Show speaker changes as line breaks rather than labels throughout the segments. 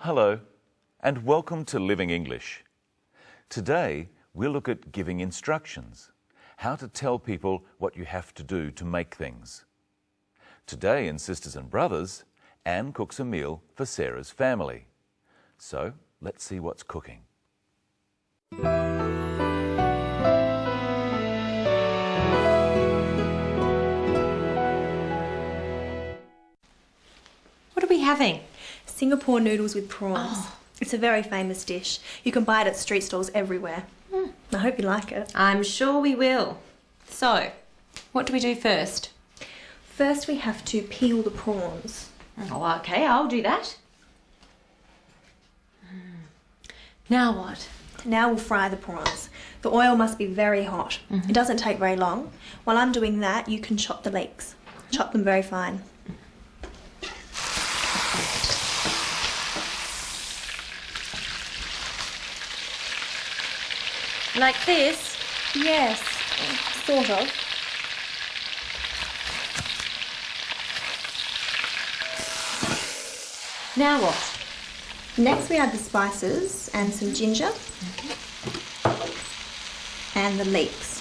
Hello, and welcome to Living English. Today, we'll look at giving instructions, how to tell people what you have to do to make things. Today in Sisters and Brothers, Anne cooks a meal for Sarah's family. So, let's see what's cooking.
What are we having?
Singapore noodles with prawns.
Oh.
It's a very famous dish. You can buy it at street stalls everywhere. I hope you like it.
I'm sure we will. So, what do we do first?
First we have to peel the prawns.
Oh, okay, I'll do that. Now what?
Now we'll fry the prawns. The oil must be very hot. It doesn't take very long. While I'm doing that, you can chop the leeks. Chop them very fine.
Like this?
Yes, sort of.
Now what?
Next we add the spices and some ginger and the leeks.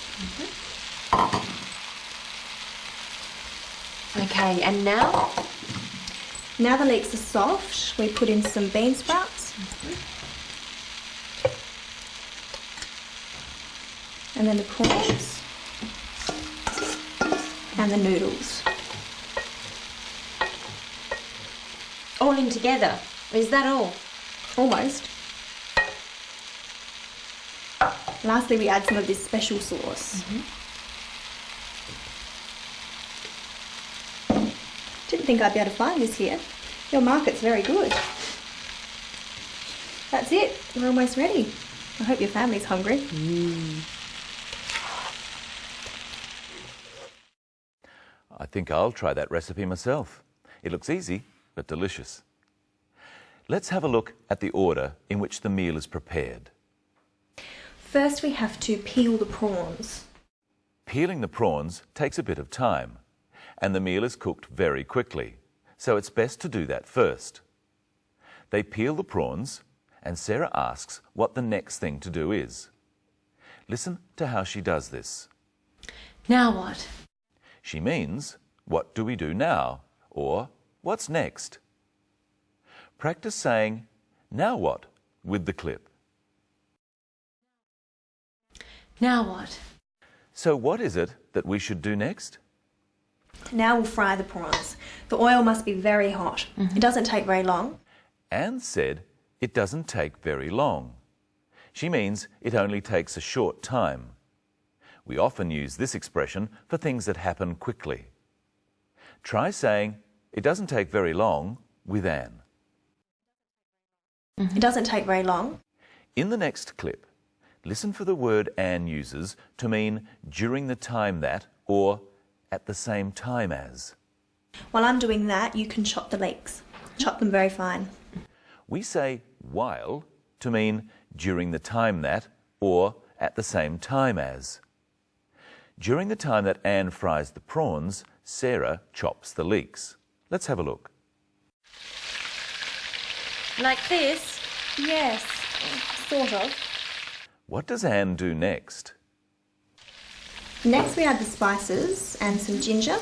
Okay, and now?
Now the leeks are soft, we put in some bean sprouts. And then the prawns and the noodles.
All in together. Is that all?
Almost. Lastly, we add some of this special sauce. Didn't think I'd be able to find this here. Your market's very good. That's it. We're almost ready. I hope your family's hungry.
I think I'll try that recipe myself. It looks easy, but delicious. Let's have a look at the order in which the meal is prepared.
First, we have to peel the prawns.
Peeling the prawns takes a bit of time, and the meal is cooked very quickly, so it's best to do that first. They peel the prawns, and Sarah asks what the next thing to do is. Listen to how she does this.
Now what?
She means, what do we do now? Or, what's next? Practice saying, now what, with the clip.
Now what?
So what is it that we should do next?
Now we'll fry the prawns. The oil must be very hot. It doesn't take very long.
Anne said it doesn't take very long. She means it only takes a short time. We often use this expression for things that happen quickly. Try saying, it doesn't take very long, with Anne.
It doesn't take very long.
In the next clip, listen for the word Anne uses to mean during the time that or at the same time as.
While I'm doing that, you can chop the leeks. Chop them very fine.
We say while to mean during the time that or at the same time as. During the time that Anne fries the prawns, Sarah chops the leeks. Let's have a look.
Like this?
Yes, sort of.
What does Anne do next?
Next we add the spices and some ginger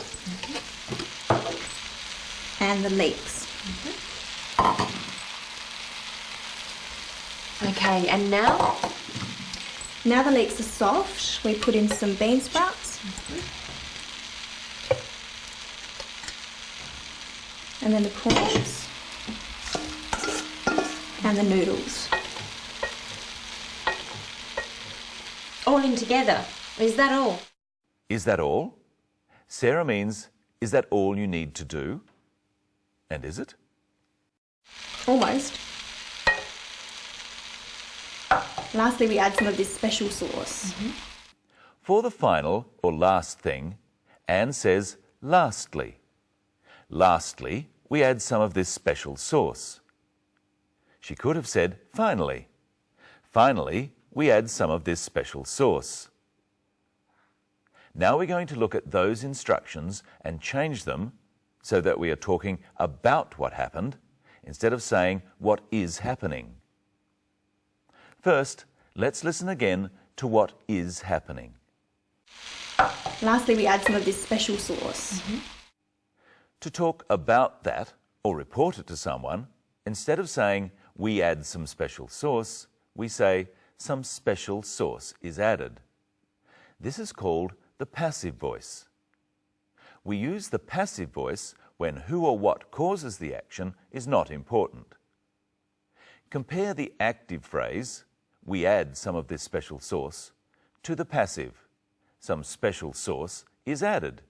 and the leeks.
Okay, and now?
Now the leeks are soft, we put in some bean sprouts. And then the prawns and the noodles.
All in together. Is that all?
Is that all? Sarah means, is that all you need to do? And is it?
Almost. Lastly, we add some of this special sauce.
For the final or last thing, Anne says lastly. Lastly, we add some of this special sauce. She could have said finally. Finally, we add some of this special sauce. Now we're going to look at those instructions and change them so that we are talking about what happened instead of saying what is happening. First, let's listen again to what is happening.
Lastly, we add some of this special sauce.
To talk about that or report it to someone, instead of saying we add some special sauce, we say some special sauce is added. This is called the passive voice. We use the passive voice when who or what causes the action is not important. Compare the active phrase, we add some of this special sauce, to the passive, some special sauce is added.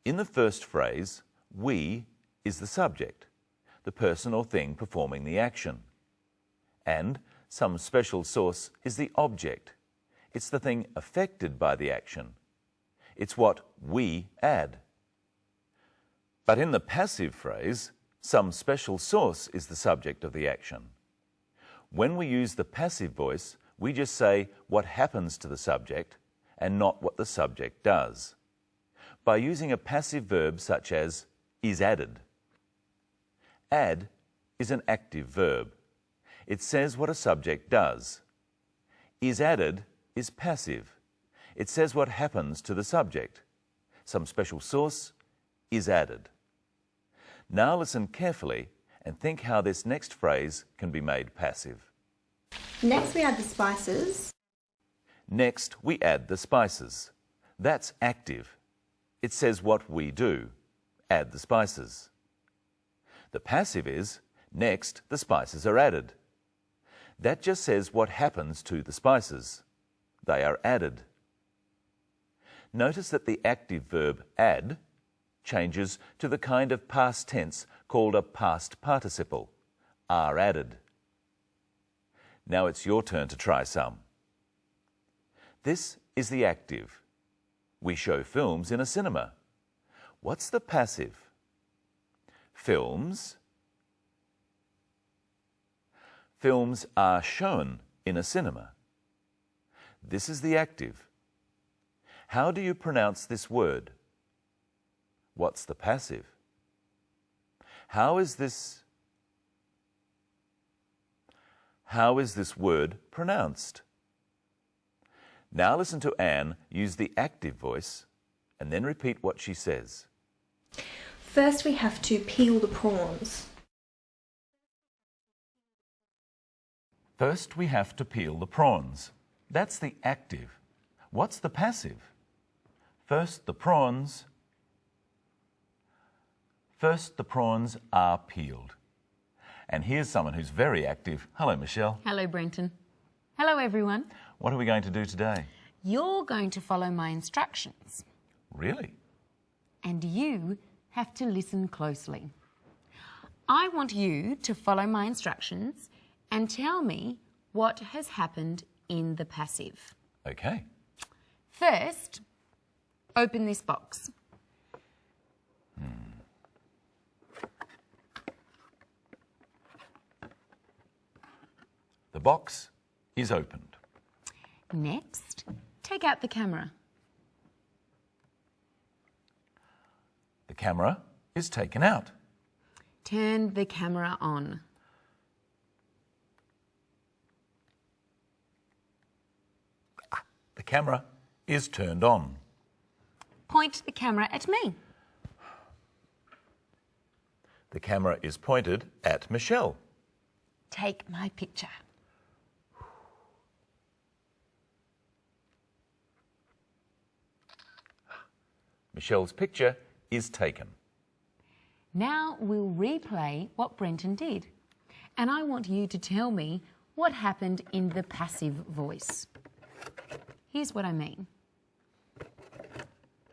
In the first phrase, we is the subject, the person or thing performing the action. And some special sauce is the object. It's the thing affected by the action. It's what we add. But in the passive phrase, some special sauce is the subject of the action. When we use the passive voice, we just say what happens to the subject and not what the subject does. By using a passive verb such as is added. Add is an active verb. It says what a subject does. Is added is passive. It says what happens to the subject. Some special sauce is added. Now listen carefully and think how this next phrase can be made passive.
Next, we add the spices.
Next, we add the spices. That's active. It says what we do. Add the spices. The passive is, next, the spices are added. That just says what happens to the spices. They are added. Notice that the active verb add changes to the kind of past tense called a past participle, are added. Now it's your turn to try some. This is the active. We show films in a cinema. What's the passive? Films. Films are shown in a cinema. This is the active. How do you pronounce this word? What's the passive? How is this word pronounced? Now listen to Anne use the active voice and then repeat what she says.
First, we have to peel the prawns.
First, we have to peel the prawns. That's the active. What's the passive? First, the prawns are peeled. And here's someone who's very active. Hello, Michelle.
Hello, Brenton. Hello, everyone.
What are we going to do today?
You're going to follow my instructions.
Really?
And you have to listen closely. I want you to follow my instructions and tell me what has happened in the passive.
Okay.
First, open this box.
The box is opened.
Next, take out the camera.
The camera is taken out.
Turn the camera on.
The camera is turned on.
Point the camera at me.
The camera is pointed at Michelle.
Take my picture.
Michelle's picture is taken.
Now we'll replay what Brenton did. And I want you to tell me what happened in the passive voice. Here's what I mean.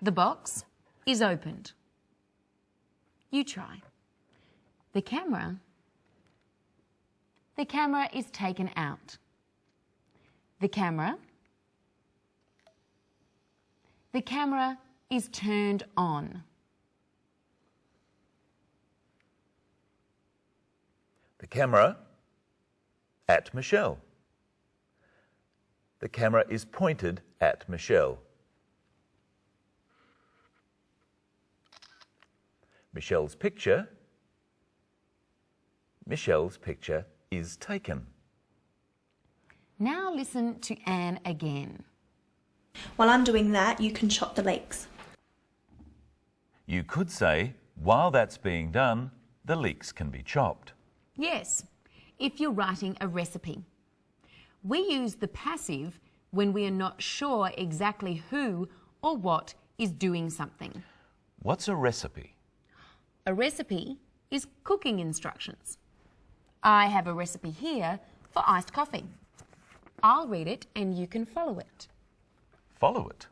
The box is opened. You try. The camera is taken out. The camera is turned on.
The camera at Michelle. The camera is pointed at Michelle. Michelle's picture Michelle's picture is taken.
Now listen to Anne again.
While I'm doing that, you can chop the leeks.
You could say, while that's being done, the leeks can be chopped.
Yes, if you're writing a recipe. We use the passive when we are not sure exactly who or what is doing something.
What's a recipe?
A recipe is cooking instructions. I have a recipe here for iced coffee. I'll read it and you can follow it.
Follow it.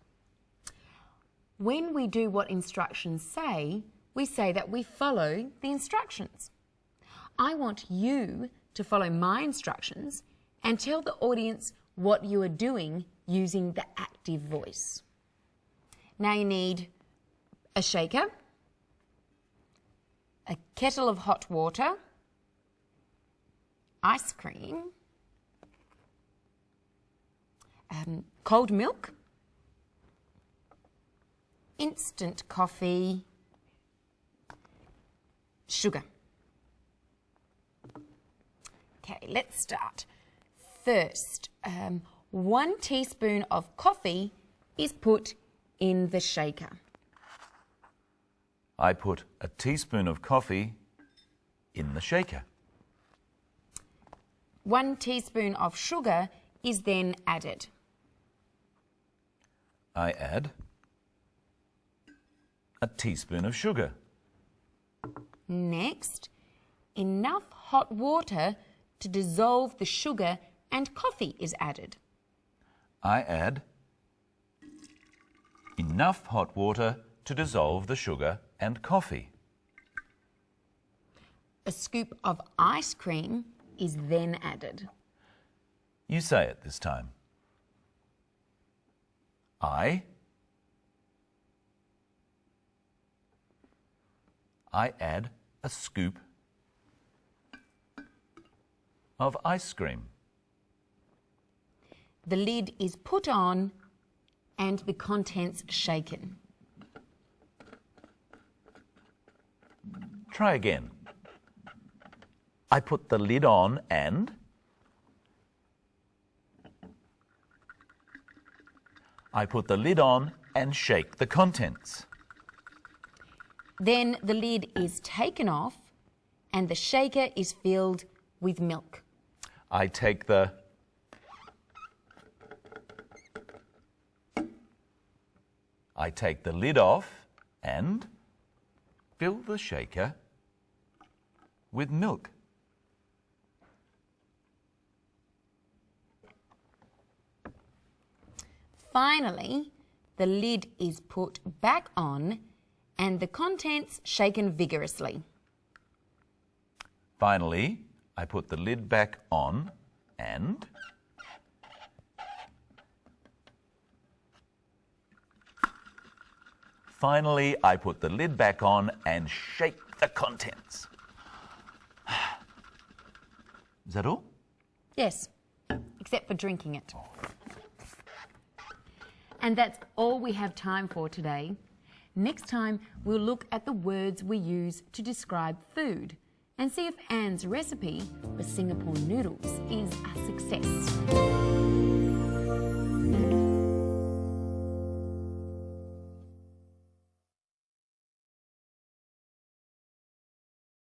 When we do what instructions say, we say that we follow the instructions. I want you to follow my instructions and tell the audience what you are doing using the active voice. Now you need a shaker, a kettle of hot water, ice cream, cold milk, instant coffee, sugar. Okay, let's start. First, 1 teaspoon of coffee is put in the shaker.
I put a teaspoon of coffee in the shaker.
1 teaspoon of sugar is then added.
I add a teaspoon of sugar.
Next, enough hot water to dissolve the sugar and coffee is added.
I add enough hot water to dissolve the sugar and coffee.
A scoop of ice cream is then added.
You say it this time. I add a scoop of ice cream.
The lid is put on and the contents shaken.
Try again. I put the lid on and I put the lid on and shake the contents.
Then the lid is taken off and the shaker is filled with milk.
I take the lid off and fill the shaker with milk.
Finally, the lid is put back on and the contents shaken vigorously.
Finally, I put the lid back on and shake the contents. Is that all?
Yes, except for drinking it. And that's all we have time for today. Next time, we'll look at the words we use to describe food and see if Anne's recipe for Singapore noodles is a success.